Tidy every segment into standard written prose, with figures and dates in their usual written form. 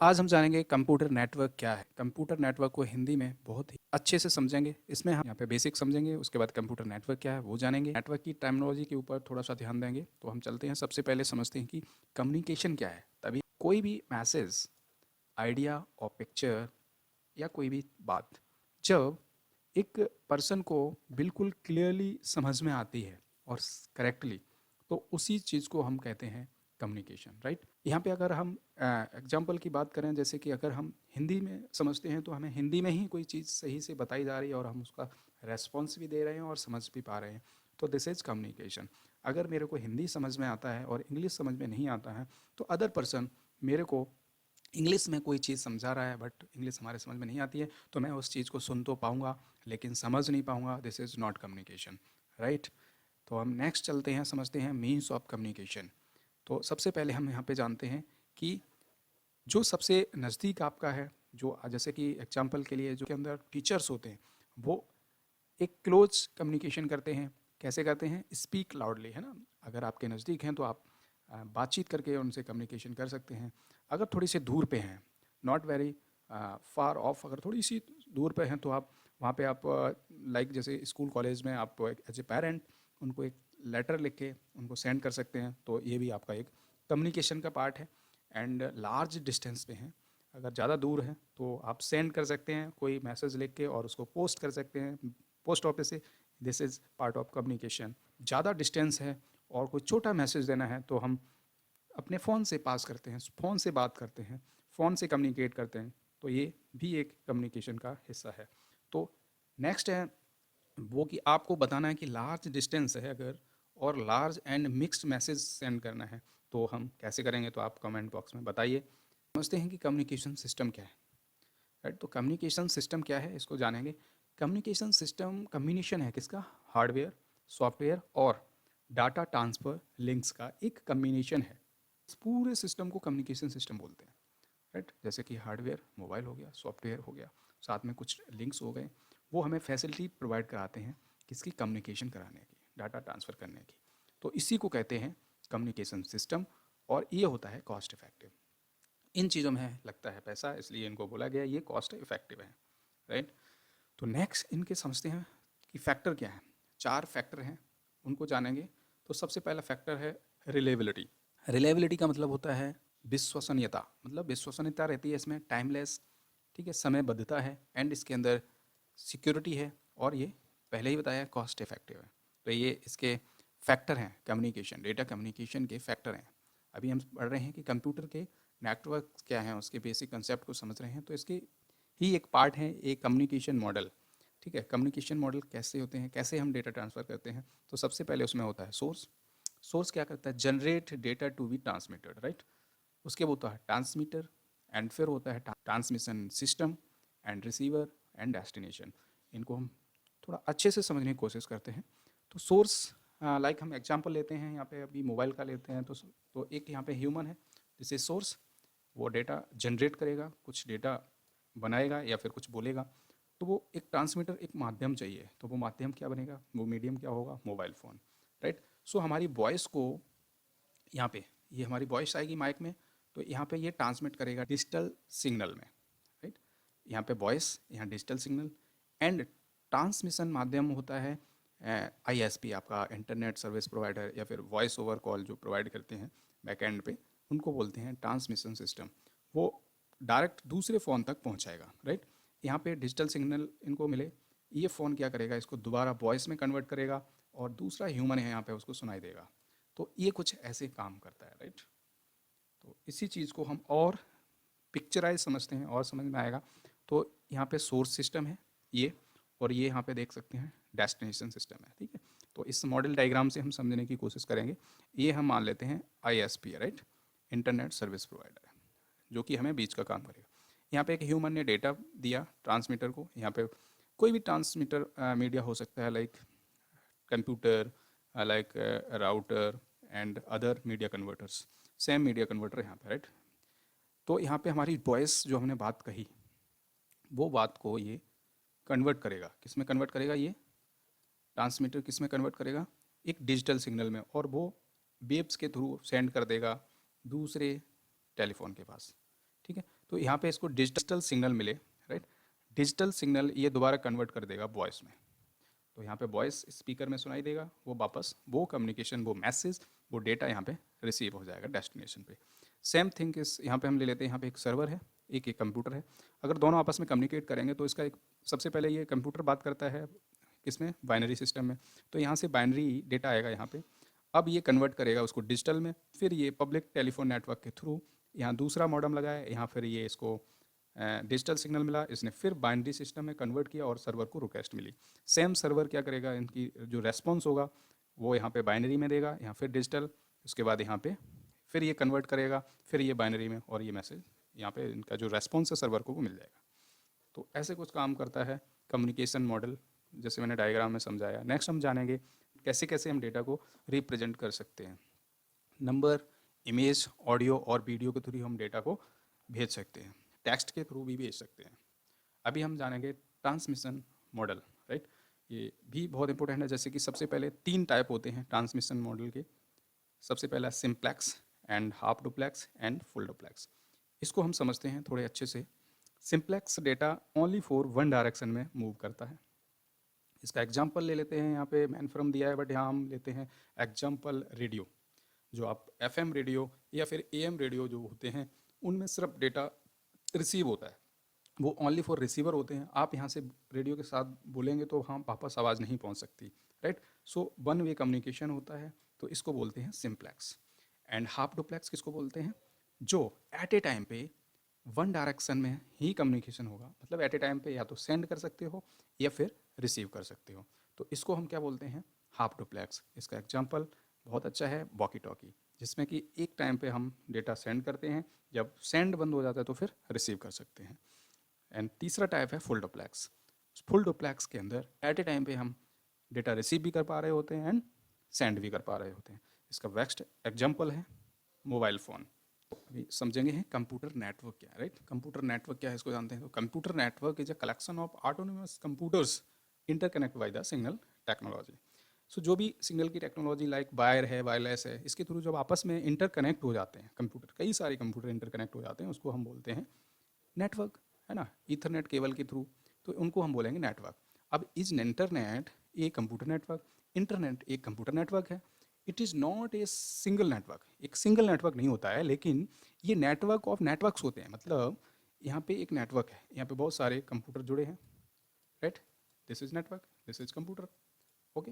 आज हम जानेंगे कंप्यूटर नेटवर्क क्या है। कंप्यूटर नेटवर्क को हिंदी में बहुत ही अच्छे से समझेंगे। इसमें हम यहाँ पे बेसिक समझेंगे, उसके बाद कंप्यूटर नेटवर्क क्या है वो जानेंगे। नेटवर्क की टर्मिनोलॉजी के ऊपर थोड़ा सा ध्यान देंगे। तो हम चलते हैं, सबसे पहले समझते हैं कि कम्युनिकेशन क्या है। तभी कोई भी मैसेज, आइडिया और पिक्चर या कोई भी बात जब एक पर्सन को बिल्कुल क्लियरली समझ में आती है और करेक्टली, तो उसी चीज़ को हम कहते हैं कम्युनिकेशन, राइट। यहाँ पे अगर हम एग्जांपल की बात करें, जैसे कि अगर हम हिंदी में समझते हैं तो हमें हिंदी में ही कोई चीज़ सही से बताई जा रही है और हम उसका रेस्पॉन्स भी दे रहे हैं और समझ भी पा रहे हैं, तो दिस इज़ कम्युनिकेशन। अगर मेरे को हिंदी समझ में आता है और इंग्लिश समझ में नहीं आता है, तो अदर पर्सन मेरे को इंग्लिश में कोई चीज़ समझा रहा है बट इंग्लिश हमारे समझ में नहीं आती है, तो मैं उस चीज़ को सुन तो पाऊँगा लेकिन समझ नहीं पाऊँगा। This is not communication, right. तो हम नेक्स्ट चलते हैं, समझते हैं मीन्स ऑफ कम्युनिकेशन। तो सबसे पहले हम यहाँ पे जानते हैं कि जो सबसे नज़दीक आपका है, जो जैसे कि एग्जांपल के लिए जो के अंदर टीचर्स होते हैं, वो एक क्लोज कम्युनिकेशन करते हैं। कैसे करते हैं? स्पीक लाउडली, है ना। अगर आपके नज़दीक हैं तो आप बातचीत करके उनसे कम्युनिकेशन कर सकते हैं। अगर थोड़ी सी दूर पे हैं, नॉट वेरी फार ऑफ, अगर थोड़ी सी दूर पे हैं, तो आप वहाँ पे आप लाइक जैसे स्कूल कॉलेज में आप एज ए पेरेंट उनको एक लेटर लिख के उनको सेंड कर सकते हैं, तो ये भी आपका एक कम्युनिकेशन का पार्ट है। एंड लार्ज डिस्टेंस पे हैं, अगर ज़्यादा दूर हैं तो आप सेंड कर सकते हैं कोई मैसेज लिख के और उसको पोस्ट कर सकते हैं पोस्ट ऑफिस से। This is part of communication. ज़्यादा डिस्टेंस है और कोई छोटा मैसेज देना है तो हम अपने फ़ोन से पास करते हैं, फ़ोन से बात करते हैं, फ़ोन से कम्युनिकेट करते हैं, तो ये भी एक कम्युनिकेशन का हिस्सा है। तो नेक्स्ट है वो कि आपको बताना है कि लार्ज डिस्टेंस है अगर, और large and mixed message send करना है, तो हम कैसे करेंगे, तो आप कमेंट बॉक्स में बताइए। समझते हैं कि कम्युनिकेशन सिस्टम क्या है, राइट। तो कम्युनिकेशन सिस्टम क्या है इसको जानेंगे। कम्युनिकेशन सिस्टम कम्बिनेशन है किसका? हार्डवेयर, सॉफ्टवेयर और डाटा ट्रांसफ़र लिंक्स का एक कम्बिनेशन है। इस पूरे सिस्टम को कम्युनिकेशन सिस्टम बोलते हैं, राइट। जैसे कि हार्डवेयर मोबाइल हो गया, सॉफ्टवेयर हो गया, साथ में कुछ लिंक्स हो गए, वो हमें फैसिलिटी प्रोवाइड कराते हैं किसकी? कम्युनिकेशन कराने की, डाटा ट्रांसफ़र करने की। तो इसी को कहते हैं कम्युनिकेशन सिस्टम, और ये होता है कॉस्ट इफेक्टिव। इन चीज़ों में लगता है पैसा, इसलिए इनको बोला गया ये कॉस्ट इफेक्टिव है, राइट। तो नेक्स्ट इनके समझते हैं कि फैक्टर क्या है। 4 फैक्टर हैं, उनको जानेंगे। तो सबसे पहला फैक्टर है रिलेबिलिटी। रिलेबिलिटी का मतलब होता है विश्वसनीयता, मतलब विश्वसनीयता रहती है इसमें, टाइमलेस, ठीक है, समयबद्धता है, एंड इसके अंदर सिक्योरिटी है, और ये पहले ही बताया कॉस्ट इफेक्टिव है। तो ये इसके फैक्टर हैं, कम्युनिकेशन डेटा कम्युनिकेशन के फैक्टर हैं। अभी हम पढ़ रहे हैं कि कंप्यूटर के नेटवर्क क्या हैं, उसके बेसिक कंसेप्ट को समझ रहे हैं, तो इसके ही एक पार्ट है एक कम्युनिकेशन मॉडल, ठीक है। कम्युनिकेशन मॉडल कैसे होते हैं, कैसे हम डेटा ट्रांसफ़र करते हैं, तो सबसे पहले उसमें होता है सोर्स। सोर्स क्या करता है? Generate data to be transmitted, right. उसके होता है ट्रांसमीटर, एंड फिर होता है transmission system, and receiver, and destination. इनको हम थोड़ा अच्छे से समझने की कोशिश करते हैं। तो सोर्स, लाइक हम एग्जांपल लेते हैं यहाँ पे, अभी मोबाइल का लेते हैं, तो एक यहाँ पे ह्यूमन है, जिससे सोर्स वो डेटा जनरेट करेगा, कुछ डेटा बनाएगा या फिर कुछ बोलेगा, तो वो एक ट्रांसमीटर, एक माध्यम चाहिए, तो वो माध्यम क्या बनेगा, वो मीडियम क्या होगा? Mobile phone, right. सो हमारी वॉइस को यहाँ पे, ये हमारी वॉइस आएगी माइक में, तो यहाँ पे ये ट्रांसमिट करेगा डिजिटल सिग्नल में, राइट। यहाँ पे वॉइस, यहाँ डिजिटल सिग्नल, एंड ट्रांसमिशन माध्यम होता है आईएसपी, आपका इंटरनेट सर्विस प्रोवाइडर, या फिर वॉइस ओवर कॉल जो प्रोवाइड करते हैं बैक एंड पे, उनको बोलते हैं ट्रांसमिशन सिस्टम। वो डायरेक्ट दूसरे फ़ोन तक पहुँचाएगा, राइट। यहाँ पे डिजिटल सिग्नल इनको मिले, ये फ़ोन क्या करेगा, इसको दोबारा वॉइस में कन्वर्ट करेगा, और दूसरा ह्यूमन है यहाँ पे उसको सुनाई देगा। तो ये कुछ ऐसे काम करता है, राइट। तो इसी चीज़ को हम और पिक्चराइज समझते हैं और समझ में आएगा। तो यहाँ पे सोर्स सिस्टम है ये, और ये यहाँ पे देख सकते हैं डेस्टिनेशन सिस्टम है, ठीक है। तो इस मॉडल डायग्राम से हम समझने की कोशिश करेंगे। ये हम मान लेते हैं आईएसपी है, राइट, इंटरनेट सर्विस प्रोवाइडर है, जो कि हमें बीच का काम करेगा। यहाँ पे एक ह्यूमन ने डेटा दिया ट्रांसमीटर को, यहाँ पे कोई भी ट्रांसमीटर मीडिया हो सकता है, like computer, like router, and other media converters, same media converter यहाँ पे, राइट। तो यहाँ पे हमारी वॉइस जो हमने बात कही, वो बात को ये कन्वर्ट करेगा, किस में कन्वर्ट करेगा? ये ट्रांसमीटर किस में कन्वर्ट करेगा? एक डिजिटल सिग्नल में, और वो वेव्स के थ्रू सेंड कर देगा दूसरे टेलीफोन के पास, ठीक है। तो तो यहाँ पे इसको डिजिटल सिग्नल मिले, राइट। डिजिटल सिग्नल ये दोबारा कन्वर्ट कर देगा वॉइस में। तो यहाँ पे वॉइस स्पीकर में सुनाई देगा, वो वापस वो कम्युनिकेशन, वो मैसेज, वो डेटा यहाँ पे रिसीव हो जाएगा डेस्टिनेशन पे। सेम थिंग इस यहाँ पे हम ले लेते हैं, यहाँ पे एक सर्वर है, एक कंप्यूटर है। अगर दोनों आपस में कम्युनिकेट करेंगे तो इसका एक सबसे पहले ये कंप्यूटर बात करता है किसमें, बाइनरी सिस्टम में। तो यहाँ से बाइनरी डेटा आएगा यहाँ पे, अब ये कन्वर्ट करेगा उसको डिजिटल में, फिर ये पब्लिक टेलीफोन नेटवर्क के थ्रू यहाँ दूसरा मॉडम लगाया, यहाँ फिर ये इसको डिजिटल सिग्नल मिला, इसने फिर बाइनरी सिस्टम में कन्वर्ट किया और सर्वर को रिक्वेस्ट मिली। सेम सर्वर क्या करेगा, इनकी जो रेस्पॉन्स होगा वो यहाँ पे बाइनरी में देगा, यहाँ फिर डिजिटल, उसके बाद यहाँ पे फिर ये कन्वर्ट करेगा, फिर ये बाइनरी में, और ये मैसेज यहाँ पे इनका जो रेस्पॉन्स है सर्वर को वो मिल जाएगा। तो ऐसे कुछ काम करता है कम्युनिकेशन मॉडल, जैसे मैंने डायग्राम में समझाया। नेक्स्ट हम जानेंगे कैसे कैसे हम डेटा को रिप्रेजेंट कर सकते हैं। नंबर, इमेज, ऑडियो और वीडियो के थ्रू हम डेटा को भेज सकते हैं, टेक्स्ट के थ्रू भी भेज सकते हैं। अभी हम जानेंगे ट्रांसमिशन मॉडल, राइट। ये भी बहुत इंपॉर्टेंट है। जैसे कि सबसे पहले 3 टाइप होते हैं ट्रांसमिशन मॉडल के। सबसे पहला simplex and half duplex and full duplex. इसको हम समझते हैं थोड़े अच्छे से। Simplex data only for one direction में मूव करता है। इसका एग्जांपल ले लेते हैं, यहाँ पे मैन फ्रॉम दिया है, बट यहाँ हम लेते हैं एग्जांपल रेडियो। जो आप एफएम रेडियो या फिर एएम रेडियो जो होते हैं, उनमें सिर्फ डेटा रिसीव होता है, वो ओनली फॉर रिसीवर होते हैं। आप यहाँ से रेडियो के साथ बोलेंगे तो हाँ वापस आवाज़ नहीं पहुँच सकती, right. So one way communication होता है, तो इसको बोलते हैं सिंप्लेक्स। एंड हाफ डुप्लेक्स किसको बोलते हैं, जो एट ए टाइम पे वन डायरेक्शन में ही कम्युनिकेशन होगा, मतलब एट ए टाइम पे या तो सेंड कर सकते हो या फिर रिसीव कर सकते हो। तो इसको हम क्या बोलते हैं, हाफ डुप्लेक्स। इसका एग्जांपल बहुत अच्छा है वॉकी टॉकी, जिसमें कि एक टाइम पे हम डेटा सेंड करते हैं, जब सेंड बंद हो जाता है तो फिर रिसीव कर सकते हैं। एंड तीसरा टाइप है फुल डुप्लेक्स। फुल डुप्लेक्स के अंदर एट ए टाइम पे हम डेटा रिसीव भी कर पा रहे होते हैं एंड सेंड भी कर पा रहे होते हैं। इसका बेस्ट एग्जांपल है मोबाइल फ़ोन। अभी समझेंगे हैं कंप्यूटर नेटवर्क क्या है, राइट। कंप्यूटर नेटवर्क क्या है इसको जानते हैं। तो computer network is a collection of autonomous computers interconnect by the signal technology. So जो भी सिग्नल की टेक्नोलॉजी लाइक वायर है, वायरलेस है, इसके थ्रू जब आपस में इंटरकनेक्ट हो जाते हैं कंप्यूटर, कई सारे कंप्यूटर इंटरकनेक्ट हो जाते हैं, उसको हम बोलते हैं नेटवर्क, है ना, ईथरनेट केबल के थ्रू, तो उनको हम बोलेंगे नेटवर्क। अब is internet a computer network, internet एक कंप्यूटर नेटवर्क है। It is not a single network, एक सिंगल नेटवर्क नहीं होता है, लेकिन ये नेटवर्क ऑफ नेटवर्क्स होते हैं। मतलब यहाँ पे एक नेटवर्क है, यहाँ पे बहुत सारे कंप्यूटर जुड़े हैं, right. This is network, this is computer, okay.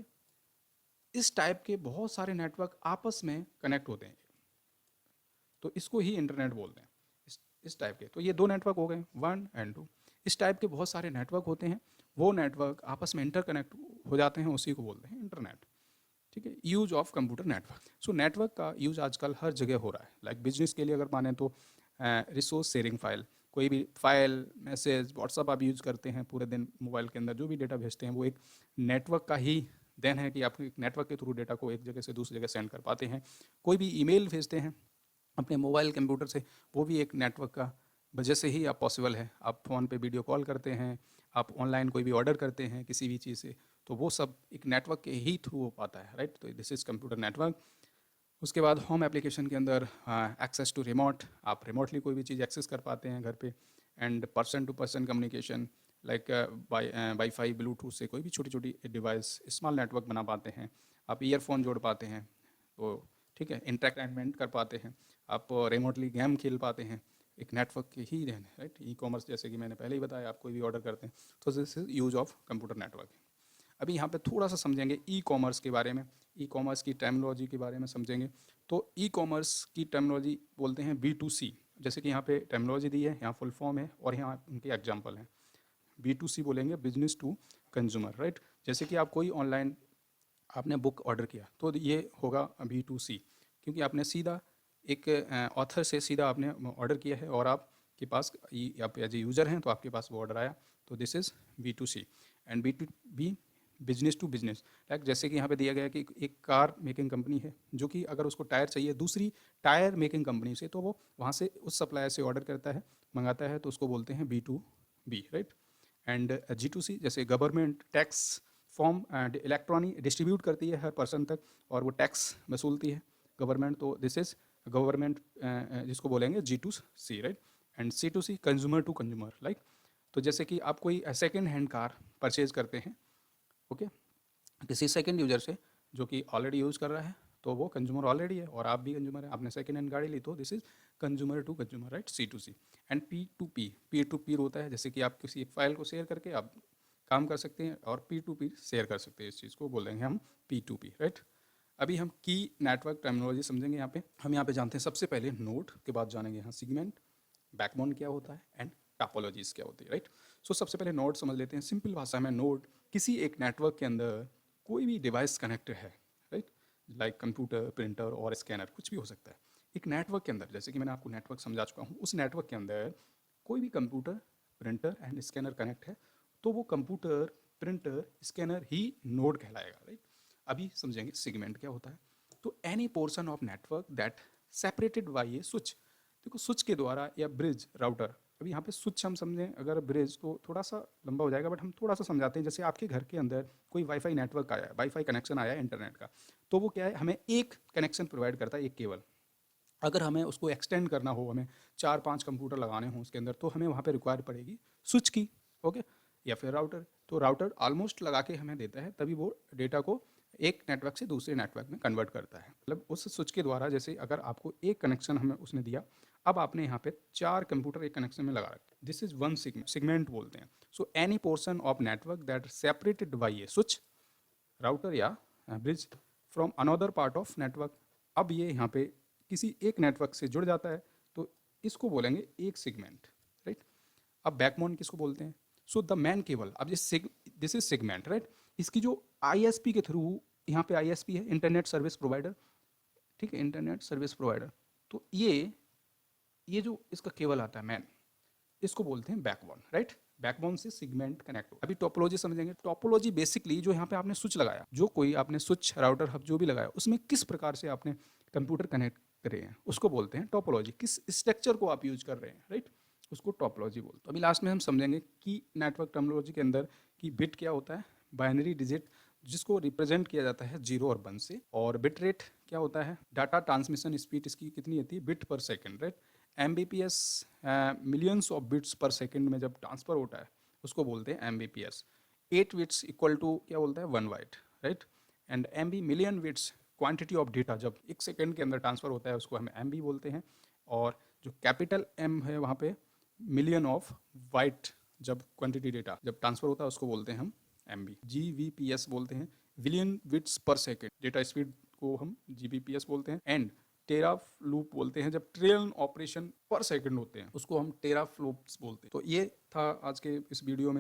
इस टाइप के बहुत सारे नेटवर्क आपस में कनेक्ट होते हैं, तो इसको ही इंटरनेट बोलते हैं। इस टाइप के, तो ये 2 नेटवर्क हो गए, 1 एंड 2। इस टाइप के बहुत सारे नेटवर्क होते हैं, वो नेटवर्क आपस में इंटरकनेक्ट हो जाते हैं, उसी को बोलते हैं इंटरनेट, ठीक है। Use of computer network. So network का यूज आजकल हर जगह हो रहा है। लाइक बिजनेस के लिए अगर माने तो रिसोर्स शेयरिंग फाइल, कोई भी फाइल, मैसेज, व्हाट्सअप आप यूज़ करते हैं पूरे दिन, मोबाइल के अंदर जो भी डेटा भेजते हैं वो एक नेटवर्क का ही देन है कि आप एक नेटवर्क के थ्रू डेटा को एक जगह से दूसरी जगह सेंड कर पाते हैं। कोई भी ईमेल भेजते हैं अपने मोबाइल कंप्यूटर से, वो भी एक नेटवर्क का वजह से ही आप पॉसिबल है। आप फ़ोन पे वीडियो कॉल करते हैं, आप ऑनलाइन कोई भी ऑर्डर करते हैं किसी भी चीज़ से, तो वो सब एक नेटवर्क के ही थ्रू हो पाता है, राइट। तो दिस इज़ कंप्यूटर नेटवर्क। उसके बाद होम एप्लीकेशन के अंदर एक्सेस टू रिमोट, आप रिमोटली कोई भी चीज़ एक्सेस कर पाते हैं घर पे। And person to person communication, like WiFi, Bluetooth से कोई भी छोटी छोटी डिवाइस स्मॉल नेटवर्क बना पाते हैं। आप ईयरफोन जोड़ पाते हैं, तो ठीक है, इंटरटेनमेंट कर पाते हैं, आप रिमोटली गेम खेल पाते हैं, एक नेटवर्क के ही रहने, राइट। ई कॉमर्स जैसे कि मैंने पहले ही बताया, आप कोई भी ऑर्डर करते हैं, तो this is use of computer network. अभी यहाँ पे थोड़ा सा समझेंगे ई कॉमर्स के बारे में, ई कॉमर्स की टर्मिनोलॉजी के बारे में समझेंगे। तो ई कॉमर्स की टर्मिनोलॉजी बोलते हैं B2C। जैसे कि यहाँ पे टर्मिनोलॉजी दी है, यहाँ फुल फॉर्म है और यहाँ उनके एग्जाम्पल हैं। B2C बोलेंगे बिजनेस टू कंज्यूमर, राइट। जैसे कि आप कोई ऑनलाइन आपने बुक ऑर्डर किया तो ये होगा B2C, क्योंकि आपने सीधा एक ऑथर से सीधा आपने ऑर्डर किया है और आपके पास आप एज ए यूज़र हैं तो आपके पास वो ऑर्डर आया, तो this is B2C। And B2B business to business, like जैसे कि यहाँ पे दिया गया है कि एक कार मेकिंग कंपनी है जो कि अगर उसको टायर चाहिए दूसरी टायर मेकिंग कंपनी से, तो वो वहाँ से उस सप्लायर से ऑर्डर करता है, मंगाता है, तो उसको बोलते हैं B2B, राइट। एंड G2C जैसे government tax form electronic distribute करती है हर पर्सन तक और वो टैक्स वसूलती है गवर्नमेंट, तो दिस इज़ गवर्नमेंट, जिसको बोलेंगे G2C, right. And C2C consumer to consumer, like तो जैसे कि आप कोई सेकेंड हैंड कार परचेज करते हैं, ओके, किसी सेकेंड यूजर से जो कि ऑलरेडी यूज़ कर रहा है, तो वो कंज्यूमर ऑलरेडी है और आप भी कंज्यूमर है, आपने सेकेंड हैंड गाड़ी ली, तो this is consumer to consumer, right, C2C। And P2P, peer to peer होता है, जैसे कि आप किसी एक फाइल को शेयर करके आप काम कर सकते हैं और P2P शेयर कर सकते हैं, इस चीज़ को बोल देंगे हम P2P, राइट। अभी हम की नेटवर्क टर्मिनोलॉजी समझेंगे। हम यहाँ पे जानते हैं सबसे पहले नोड, के बाद जानेंगे यहाँ सेगमेंट, बैकबोन क्या होता है एंड टोपोलॉजीज क्या होती है, राइट। सो सबसे पहले नोड समझ लेते हैं। सिंपल भाषा में नोड किसी एक नेटवर्क के अंदर कोई भी डिवाइस कनेक्टेड है, राइट, लाइक कंप्यूटर, प्रिंटर और स्कैनर, कुछ भी हो सकता है। एक नेटवर्क के अंदर, जैसे कि मैंने आपको नेटवर्क समझा चुका हूँ, उस नेटवर्क के अंदर कोई भी computer, printer and scanner connect है, तो वो कंप्यूटर, प्रिंटर, स्कैनर ही नोड कहलाएगा, राइट। अभी समझेंगे सेगमेंट क्या होता है। तो any portion of network that separated by A switch, देखो स्विच के द्वारा या ब्रिज, राउटर। अभी यहाँ पे स्विच हम समझें, अगर ब्रिज तो थोड़ा सा लंबा हो जाएगा, बट हम थोड़ा सा समझाते हैं। जैसे आपके घर के अंदर कोई वाईफाई नेटवर्क आया है, वाईफाई कनेक्शन आया है इंटरनेट का, तो वो क्या है, हमें एक कनेक्शन प्रोवाइड करता है, एक केबल। अगर हमें उसको एक्सटेंड करना हो, हमें 4-5 कंप्यूटर लगाने हों उसके अंदर, तो हमें वहाँ पे रिक्वायर पड़ेगी स्विच की, ओके, या फिर राउटर। तो राउटर ऑलमोस्ट लगा के हमें देता है, तभी वो डेटा को एक नेटवर्क से दूसरे नेटवर्क में कन्वर्ट करता है। मतलब उस स्विच के द्वारा, जैसे अगर आपको एक कनेक्शन हमें उसने दिया, अब आपने यहाँ पे 4 कंप्यूटर एक कनेक्शन में लगा रखे, दिस इज वन सेगमेंट बोलते हैं। So any portion of network that separated by a switch, router या bridge from another part of network. अब ये यहाँ पे किसी एक नेटवर्क से जुड़ जाता है, तो इसको बोलेंगे एक सेगमेंट, राइट। अब बैकबोन किसको बोलते हैं? So the man cable. अब ये दिस इज सेगमेंट, राइट। इसकी जो आईएसपी के थ्रू, यहाँ पे आईएसपी है, इंटरनेट सर्विस प्रोवाइडर, ठीक है, इंटरनेट सर्विस प्रोवाइडर। तो ये जो इसका केबल आता है मैन, इसको बोलते हैं बैकबोन, राइट। बैकबोन से सेगमेंट कनेक्ट हो। अभी टोपोलॉजी समझेंगे। टोपोलॉजी बेसिकली जो यहाँ पे आपने स्विच लगाया, जो कोई आपने स्विच, राउटर, हब जो भी लगाया, उसमें किस प्रकार से आपने कंप्यूटर कनेक्ट करे हैं, उसको बोलते हैं टोपोलॉजी। किस स्ट्रक्चर को आप यूज कर रहे हैं, राइट, उसको टोपोलॉजी बोलते हैं। अभी लास्ट में हम समझेंगे कि नेटवर्क टर्मिनोलॉजी के अंदर कि बिट क्या होता है, बाइनरी डिजिट, जिसको रिप्रेजेंट किया जाता है 0 और 1 से। और बिट रेट क्या होता है, डाटा ट्रांसमिशन स्पीड इसकी कितनी होती है, बिट पर second, right. MBPS, millions of bits पर सेकेंड में जब ट्रांसफर होता है, उसको बोलते हैं MBPS। 8 बिट्स इक्वल टू क्या बोलता है, 1 byte, right. And MB, million bits quantity of data जब एक सेकेंड के अंदर ट्रांसफर होता है, उसको हम MB बोलते हैं। और जो कैपिटल M है, वहाँ पे मिलियन ऑफ बाइट जब क्वांटिटी डेटा जब ट्रांसफर होता है, उसको बोलते हैं हम MB। GBPS बोलते हैं, बिलियन बिट्स पर सेकेंड डेटा स्पीड को हम GBPS बोलते हैं। एंड टेराफ्लूप बोलते हैं, जब ट्रिलियन ऑपरेशन पर सेकंड होते हैं, उसको हम टेराफ्लूप्स बोलते हैं। तो ये था आज के इस वीडियो में।